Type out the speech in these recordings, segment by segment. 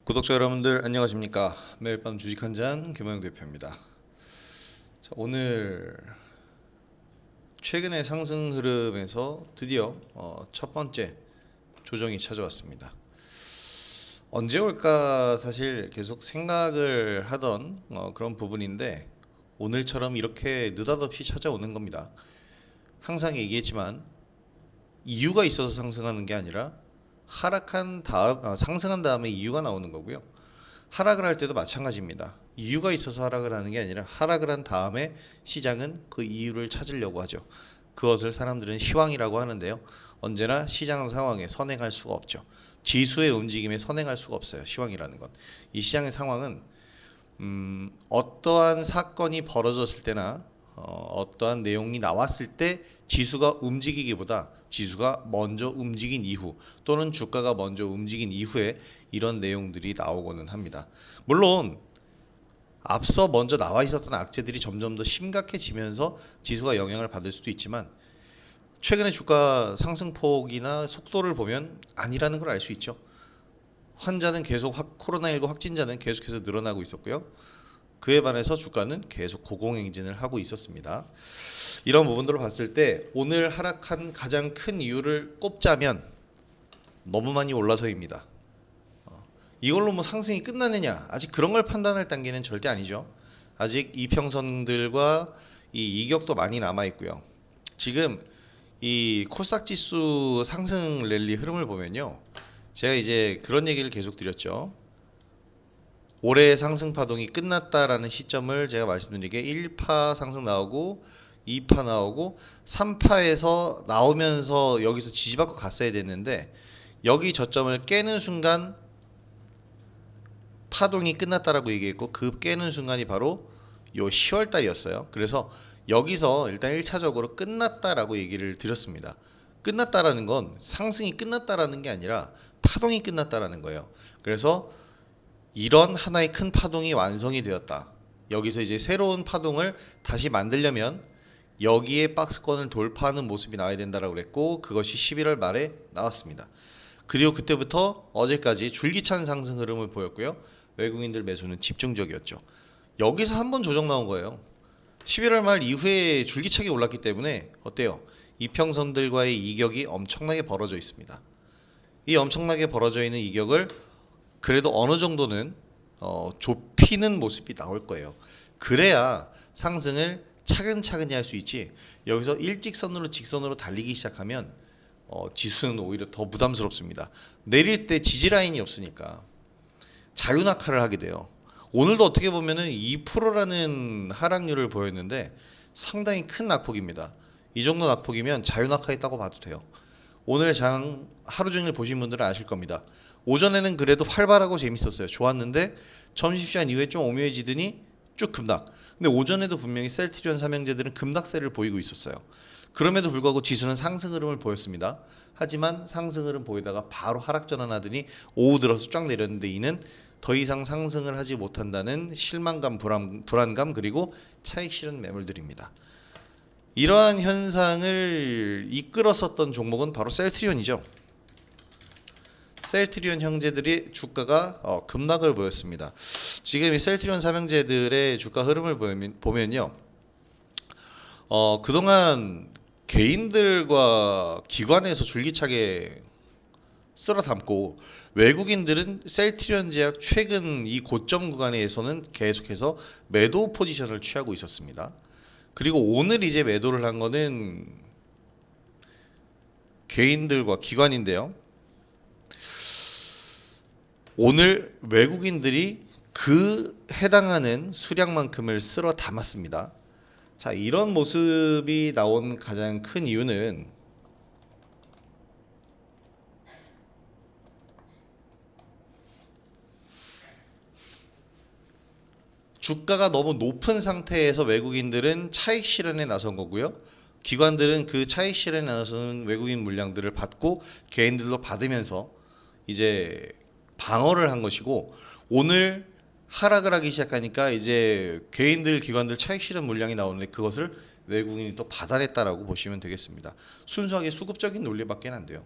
구독자 여러분들 안녕하십니까. 매일 밤 주식 한 잔 김호영 대표입니다. 자, 오늘 최근의 상승 흐름에서 드디어 첫 번째 조정이 찾아왔습니다. 언제 올까 사실 계속 생각을 하던 그런 부분인데 오늘처럼 이렇게 느닷없이 찾아오는 겁니다. 항상 얘기했지만 이유가 있어서 상승하는 게 아니라 하락한 다음 상승한 다음에 이유가 나오는 거고요. 하락을 할 때도 마찬가지입니다. 이유가 있어서 하락을 하는 게 아니라 하락을 한 다음에 시장은 그 이유를 찾으려고 하죠. 그것을 사람들은 시황이라고 하는데요. 언제나 시장 상황에 선행할 수가 없죠. 지수의 움직임에 선행할 수가 없어요. 시황이라는 건. 이 시장의 상황은 어떠한 사건이 벌어졌을 때나 어떠한 내용이 나왔을 때 지수가 움직이기보다 지수가 먼저 움직인 이후 또는 주가가 먼저 움직인 이후에 이런 내용들이 나오고는 합니다. 물론 앞서 먼저 나와 있었던 악재들이 점점 더 심각해지면서 지수가 영향을 받을 수도 있지만 최근의 주가 상승폭이나 속도를 보면 아니라는 걸 알 수 있죠. 환자는 계속 코로나19 확진자는 계속해서 늘어나고 있었고요. 그에 반해서 주가는 계속 고공행진을 하고 있었습니다. 이런 부분들을 봤을 때 오늘 하락한 가장 큰 이유를 꼽자면 너무 많이 올라서입니다. 이걸로 뭐 상승이 끝나느냐, 아직 그런 걸 판단할 단계는 절대 아니죠. 아직 이평선들과 이 이격도 많이 남아 있고요. 지금 이 코스닥 지수 상승 랠리 흐름을 보면요, 제가 이제 그런 얘기를 계속 드렸죠. 올해의 상승 파동이 끝났다라는 시점을 제가 말씀드리게 1파 상승 나오고 2파 나오고 3파에서 나오면서 여기서 지지받고 갔어야 됐는데 여기 저점을 깨는 순간 파동이 끝났다라고 얘기했고 그 깨는 순간이 바로 요 10월 달이었어요. 그래서 여기서 일단 1차적으로 끝났다라고 얘기를 드렸습니다. 끝났다라는 건 상승이 끝났다라는 게 아니라 파동이 끝났다라는 거예요. 그래서 이런 하나의 큰 파동이 완성이 되었다. 여기서 이제 새로운 파동을 다시 만들려면 여기에 박스권을 돌파하는 모습이 나와야 된다라고 그랬고 그것이 11월 말에 나왔습니다. 그리고 그때부터 어제까지 줄기찬 상승 흐름을 보였고요. 외국인들 매수는 집중적이었죠. 여기서 한번 조정 나온 거예요. 11월 말 이후에 줄기차게 올랐기 때문에 어때요? 이평선들과의 이격이 엄청나게 벌어져 있습니다. 이 엄청나게 벌어져 있는 이격을 그래도 어느 정도는 좁히는 모습이 나올 거예요. 그래야 상승을 차근차근히 할 수 있지. 여기서 일직선으로 직선으로 달리기 시작하면 지수는 오히려 더 부담스럽습니다. 내릴 때 지지라인이 없으니까 자유낙하를 하게 돼요. 오늘도 어떻게 보면은 2%라는 하락률을 보였는데 상당히 큰 낙폭입니다. 이 정도 낙폭이면 자유낙하했다고 봐도 돼요. 오늘 장 하루 종일 보신 분들은 아실 겁니다. 오전에는 그래도 활발하고 재밌었어요. 좋았는데 점심시간 이후에 좀 오묘해지더니 쭉 급락. 근데 오전에도 분명히 셀트리온 삼형제들은 급락세를 보이고 있었어요. 그럼에도 불구하고 지수는 상승 흐름을 보였습니다. 하지만 상승 흐름 보이다가 바로 하락 전환하더니 오후 들어서 쫙 내렸는데 이는 더 이상 상승을 하지 못한다는 실망감, 불안감 그리고 차익 실현 매물들입니다. 이러한 현상을 이끌었었던 종목은 바로 셀트리온이죠. 셀트리온 형제들이 주가가 급락을 보였습니다. 지금 이 셀트리온 삼형제들의 주가 흐름을 보면요, 그동안 개인들과 기관에서 줄기차게 쓸어 담고 외국인들은 셀트리온 제약 최근 이 고점 구간에서는 계속해서 매도 포지션을 취하고 있었습니다. 그리고 오늘 이제 매도를 한 거는 개인들과 기관인데요. 오늘 외국인들이 그 해당하는 수량만큼을 쓸어 담았습니다. 자, 이런 모습이 나온 가장 큰 이유는 주가가 너무 높은 상태에서 외국인들은 차익 실현에 나선 거고요. 기관들은 그 차익 실현에 나서는 외국인 물량들을 받고 개인들로 받으면서 이제 방어를 한 것이고, 오늘 하락을 하기 시작하니까 이제 개인들 기관들 차익 실현 물량이 나오는데 그것을 외국인이 또 받아냈다라고 보시면 되겠습니다. 순수하게 수급적인 논리밖에 안 돼요.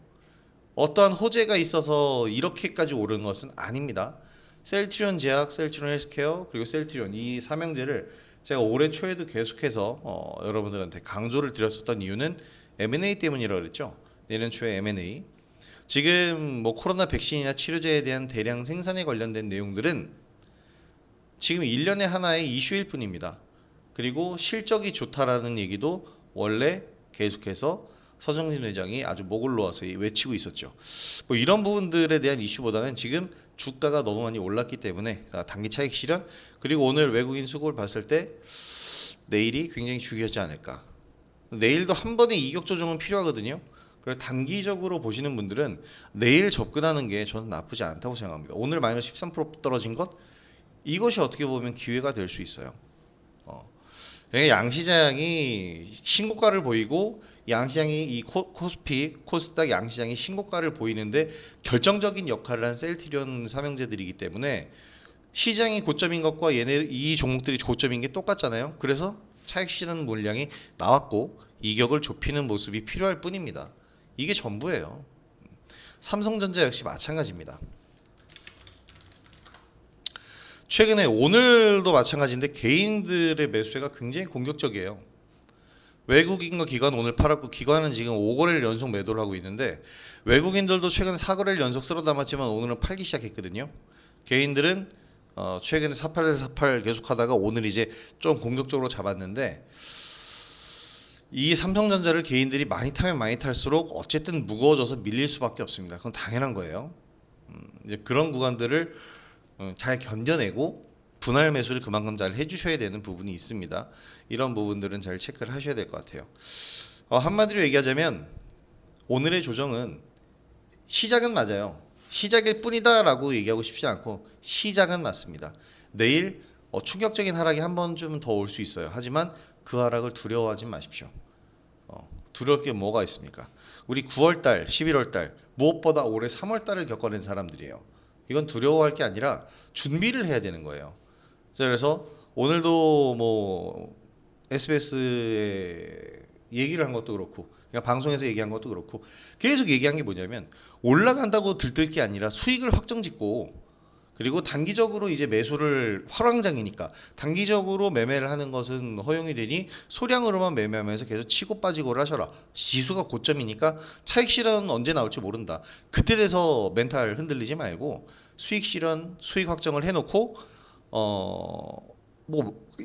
어떠한 호재가 있어서 이렇게까지 오르는 것은 아닙니다. 셀트리온 제약, 셀트리온 헬스케어 그리고 셀트리온 이 삼형제를 제가 올해 초에도 계속해서 여러분들한테 강조를 드렸었던 이유는 M&A 때문이라고 그랬죠. 내년 초에 M&A. 지금 뭐 코로나 백신이나 치료제에 대한 대량 생산에 관련된 내용들은 지금 1년에 하나의 이슈일 뿐입니다. 그리고 실적이 좋다라는 얘기도 원래 계속해서 서정진 회장이 아주 목을 놓아서 외치고 있었죠. 뭐 이런 부분들에 대한 이슈보다는 지금 주가가 너무 많이 올랐기 때문에 단기 차익 실현 그리고 오늘 외국인 수급을 봤을 때 내일이 굉장히 중요하지 않을까. 내일도 한 번의 이격 조정은 필요하거든요. 그래서 단기적으로 보시는 분들은 내일 접근하는 게 저는 나쁘지 않다고 생각합니다. 오늘 마이너스 13% 떨어진 것 이것이 어떻게 보면 기회가 될 수 있어요. 양시장이 신고가를 보이고 양시장이 이 코스피, 코스닥 양시장이 신고가를 보이는데 결정적인 역할을 한 셀트리온 삼형제들이기 때문에 시장이 고점인 것과 얘네 이 종목들이 고점인 게 똑같잖아요. 그래서 차익 실현 물량이 나왔고 이격을 좁히는 모습이 필요할 뿐입니다. 이게 전부예요. 삼성전자 역시 마찬가지입니다. 최근에 오늘도 마찬가지인데 개인들의 매수세가 굉장히 공격적이에요. 외국인과 기관 오늘 팔았고 기관은 지금 5거래를 연속 매도를 하고 있는데 외국인들도 최근에 4거래를 연속 쓸어 담았지만 오늘은 팔기 시작했거든요. 개인들은 최근에 48 계속 하다가 오늘 이제 좀 공격적으로 잡았는데 이 삼성전자를 개인들이 많이 타면 많이 탈수록 어쨌든 무거워져서 밀릴 수밖에 없습니다. 그건 당연한 거예요. 이제 그런 구간들을 잘 견뎌내고 분할 매수를 그만큼 잘 해주셔야 되는 부분이 있습니다. 이런 부분들은 잘 체크를 하셔야 될 것 같아요. 한마디로 얘기하자면 오늘의 조정은 시작은 맞아요. 시작일 뿐이다라고 얘기하고 싶지 않고 시작은 맞습니다. 내일 충격적인 하락이 한 번 좀 더 올 수 있어요. 하지만 그 하락을 두려워하지 마십시오. 두려울 게 뭐가 있습니까? 우리 9월달, 11월달 무엇보다 올해 3월달을 겪어낸 사람들이에요. 이건 두려워할 게 아니라 준비를 해야 되는 거예요. 그래서 오늘도 뭐 SBS에 얘기를 한 것도 그렇고 그냥 방송에서 얘기한 것도 그렇고 계속 얘기한 게 뭐냐면 올라간다고 들뜰 게 아니라 수익을 확정짓고 그리고 단기적으로 이제 매수를 화랑장이니까 단기적으로 매매를 하는 것은 허용이 되니 소량으로만 매매하면서 계속 치고 빠지고를 하셔라. 지수가 고점이니까 차익 실현은 언제 나올지 모른다. 그때 돼서 멘탈 흔들리지 말고 수익 실현, 수익 확정을 해놓고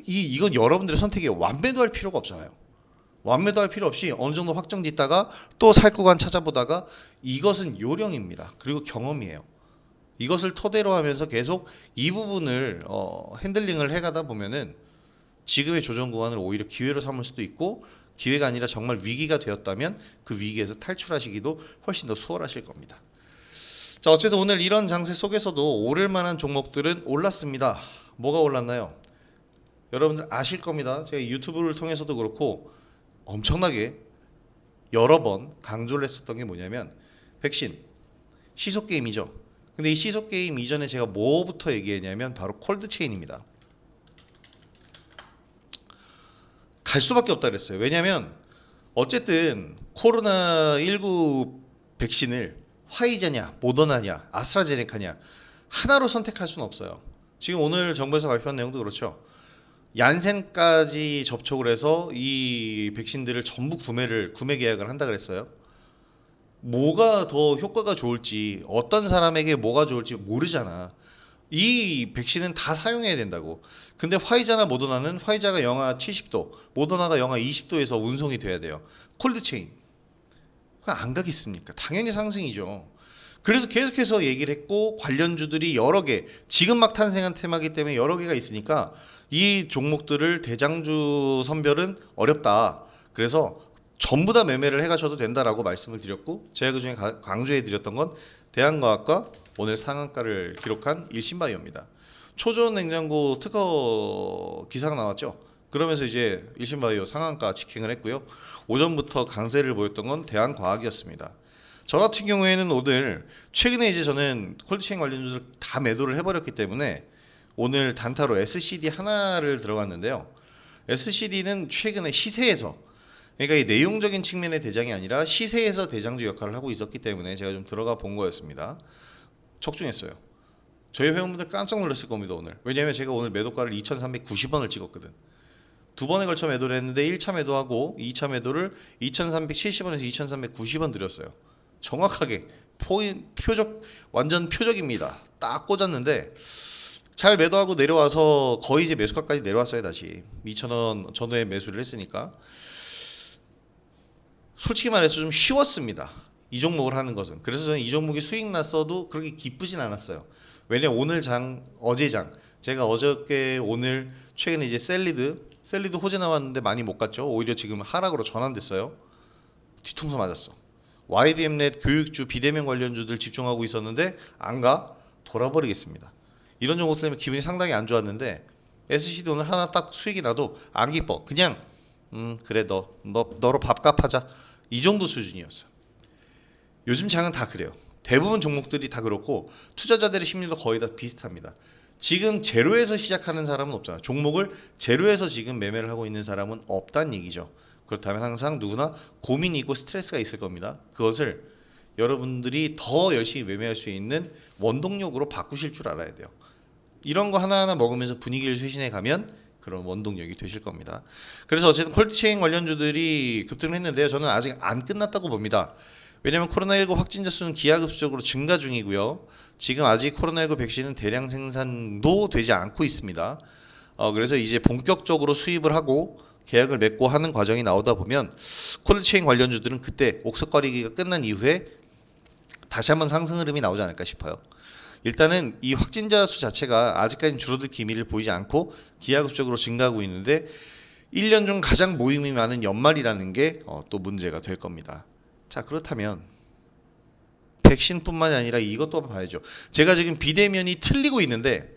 이건 여러분들의 선택이에요. 완매도 할 필요가 없잖아요. 완매도 할 필요 없이 어느 정도 확정 짓다가 또 살 구간 찾아보다가 이것은 요령입니다. 그리고 경험이에요. 이것을 토대로 하면서 계속 이 부분을 핸들링을 해가다 보면은 지금의 조정 구간을 오히려 기회로 삼을 수도 있고 기회가 아니라 정말 위기가 되었다면 그 위기에서 탈출하시기도 훨씬 더 수월하실 겁니다. 자, 어쨌든 오늘 이런 장세 속에서도 오를 만한 종목들은 올랐습니다. 뭐가 올랐나요? 여러분들 아실 겁니다. 제가 유튜브를 통해서도 그렇고 엄청나게 여러 번 강조를 했었던 게 뭐냐면 백신, 시소게임이죠. 근데 이 시소게임 이전에 제가 뭐부터 얘기했냐면 바로 콜드체인입니다. 갈 수밖에 없다 그랬어요. 왜냐하면 어쨌든 코로나19 백신을 화이자냐 모더나냐 아스트라제네카냐 하나로 선택할 수는 없어요. 지금 오늘 정부에서 발표한 내용도 그렇죠. 얀센까지 접촉을 해서 이 백신들을 전부 구매 계약을 한다 그랬어요. 뭐가 더 효과가 좋을지 어떤 사람에게 뭐가 좋을지 모르잖아. 이 백신은 다 사용해야 된다고. 근데 화이자나 모더나는 화이자가 영하 70도 모더나가 영하 20도에서 운송이 돼야 돼요. 콜드체인 안 가겠습니까? 당연히 상승이죠. 그래서 계속해서 얘기를 했고 관련주들이 여러 개 지금 막 탄생한 테마기 때문에 여러 개가 있으니까 이 종목들을 대장주 선별은 어렵다. 그래서 전부 다 매매를 해가셔도 된다라고 말씀을 드렸고 제가 그중에 강조해 드렸던 건 대한과학과 오늘 상한가를 기록한 일신바이오입니다. 초전 냉장고 특허 기사가 나왔죠. 그러면서 이제 일신바이오 상한가 직행을 했고요. 오전부터 강세를 보였던 건 대한과학이었습니다. 저 같은 경우에는 오늘 최근에 이제 저는 콜드체인 관련주들 다 매도를 해버렸기 때문에 오늘 단타로 SCD 하나를 들어갔는데요. SCD는 최근에 시세에서 그러니까 이 내용적인 측면의 대장이 아니라 시세에서 대장주 역할을 하고 있었기 때문에 제가 좀 들어가 본 거였습니다. 적중했어요. 저희 회원분들 깜짝 놀랐을 겁니다 오늘. 왜냐하면 제가 오늘 매도가를 2,390원을 찍었거든. 두 번에 걸쳐 매도를 했는데 1차 매도하고 2차 매도를 2,370원에서 2,390원 드렸어요. 정확하게 표적, 완전 표적입니다. 딱 꽂았는데 잘 매도하고 내려와서 거의 이제 매수가까지 내려왔어요. 다시 2,000원 전후에 매수를 했으니까 솔직히 말해서 좀 쉬웠습니다. 이 종목을 하는 것은. 그래서 저는 이 종목이 수익 났어도 그렇게 기쁘진 않았어요. 왜냐면 오늘 장, 어제 장, 제가 어저께 오늘 최근에 이제 셀리드 호재 나왔는데 많이 못 갔죠. 오히려 지금 하락으로 전환됐어요. 뒤통수 맞았어. YBM넷 교육주 비대면 관련주들 집중하고 있었는데 안 가? 돌아버리겠습니다. 이런 종목 때문에 기분이 상당히 안 좋았는데 SCD 오늘 하나 딱 수익이 나도 안 기뻐. 그냥 그래 너로 밥값 하자. 이 정도 수준이었어. 요즘 장은 다 그래요. 대부분 종목들이 다 그렇고 투자자들의 심리도 거의 다 비슷합니다. 지금 제로에서 시작하는 사람은 없잖아. 종목을 제로에서 지금 매매를 하고 있는 사람은 없다는 얘기죠. 그렇다면 항상 누구나 고민이 있고 스트레스가 있을 겁니다. 그것을 여러분들이 더 열심히 매매할 수 있는 원동력으로 바꾸실 줄 알아야 돼요. 이런 거 하나하나 먹으면서 분위기를 쇄신해 가면 그런 원동력이 되실 겁니다. 그래서 어쨌든 콜드체인 관련주들이 급등을 했는데요. 저는 아직 안 끝났다고 봅니다. 왜냐하면 코로나19 확진자 수는 기하급수적으로 증가 중이고요. 지금 아직 코로나19 백신은 대량 생산도 되지 않고 있습니다. 그래서 이제 본격적으로 수입을 하고 계약을 맺고 하는 과정이 나오다 보면 콜드체인 관련주들은 그때 옥석거리기가 끝난 이후에 다시 한번 상승 흐름이 나오지 않을까 싶어요. 일단은 이 확진자 수 자체가 아직까지는 줄어들 기미를 보이지 않고 기하급수적으로 증가하고 있는데 1년 중 가장 모임이 많은 연말이라는 게 또 문제가 될 겁니다. 자, 그렇다면 백신뿐만이 아니라 이것도 한번 봐야죠. 제가 지금 비대면이 틀리고 있는데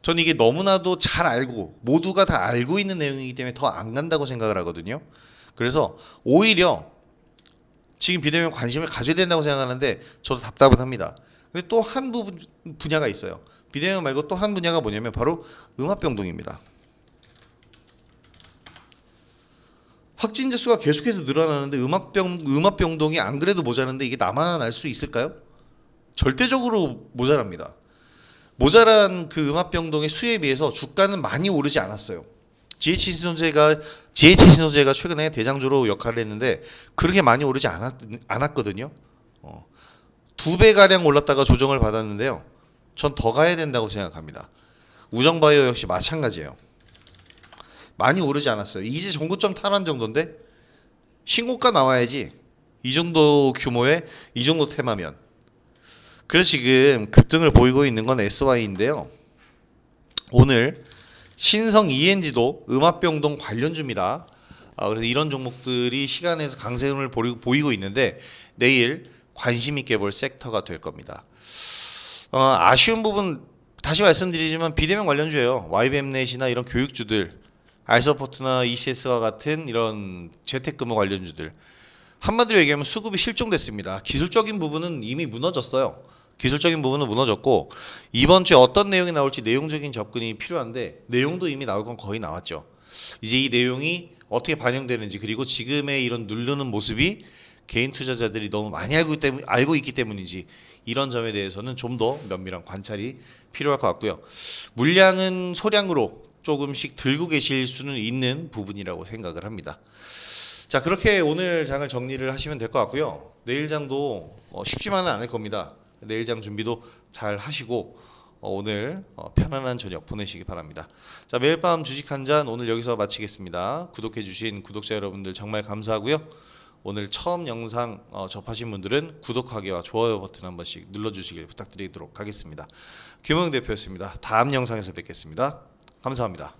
전 이게 너무나도 잘 알고 모두가 다 알고 있는 내용이기 때문에 더 안 간다고 생각을 하거든요. 그래서 오히려 지금 비대면 관심을 가져야 된다고 생각하는데 저도 답답은 합니다. 근데 또 한 분야가 있어요. 비대면 말고 또 한 분야가 뭐냐면 바로 음압병동입니다. 확진자 수가 계속해서 늘어나는데 음압병동이 안 그래도 모자란데 이게 나만 알 수 있을까요? 절대적으로 모자랍니다. 모자란 그 음압병동의 수에 비해서 주가는 많이 오르지 않았어요. GH신소재가 최근에 대장주로 역할을 했는데 그렇게 많이 오르지 않았거든요. 2배 가량 올랐다가 조정을 받았는데요. 전 더 가야 된다고 생각합니다. 우정바이오 역시 마찬가지예요. 많이 오르지 않았어요. 이제 전고점 탈환 정도인데 신고가 나와야지. 이 정도 규모의 이 정도 테마면. 그래서 지금 급등을 보이고 있는 건 SY인데요. 오늘 신성 ENG도 음압병동 관련주입니다. 그래서 이런 종목들이 시간에서 강세를 보이고 있는데 내일 관심 있게 볼 섹터가 될 겁니다. 아쉬운 부분 다시 말씀드리지만 비대면 관련주예요. YBM넷이나 이런 교육주들, 알서포트나 ECS와 같은 이런 재택근무 관련주들. 한마디로 얘기하면 수급이 실종됐습니다. 기술적인 부분은 이미 무너졌어요. 기술적인 부분은 무너졌고 이번 주에 어떤 내용이 나올지 내용적인 접근이 필요한데 내용도 이미 나올 건 거의 나왔죠. 이제 이 내용이 어떻게 반영되는지 그리고 지금의 이런 누르는 모습이 개인 투자자들이 너무 많이 알고 있기 때문인지 이런 점에 대해서는 좀 더 면밀한 관찰이 필요할 것 같고요. 물량은 소량으로 조금씩 들고 계실 수는 있는 부분이라고 생각을 합니다. 자, 그렇게 오늘 장을 정리를 하시면 될 것 같고요. 내일 장도 쉽지만은 않을 겁니다. 내일 장 준비도 잘 하시고 오늘 편안한 저녁 보내시기 바랍니다. 자, 매일 밤 주식 한 잔 오늘 여기서 마치겠습니다. 구독해 주신 구독자 여러분들 정말 감사하고요. 오늘 처음 영상 접하신 분들은 구독하기와 좋아요 버튼 한 번씩 눌러주시길 부탁드리도록 하겠습니다. 김영 대표였습니다. 다음 영상에서 뵙겠습니다. 감사합니다.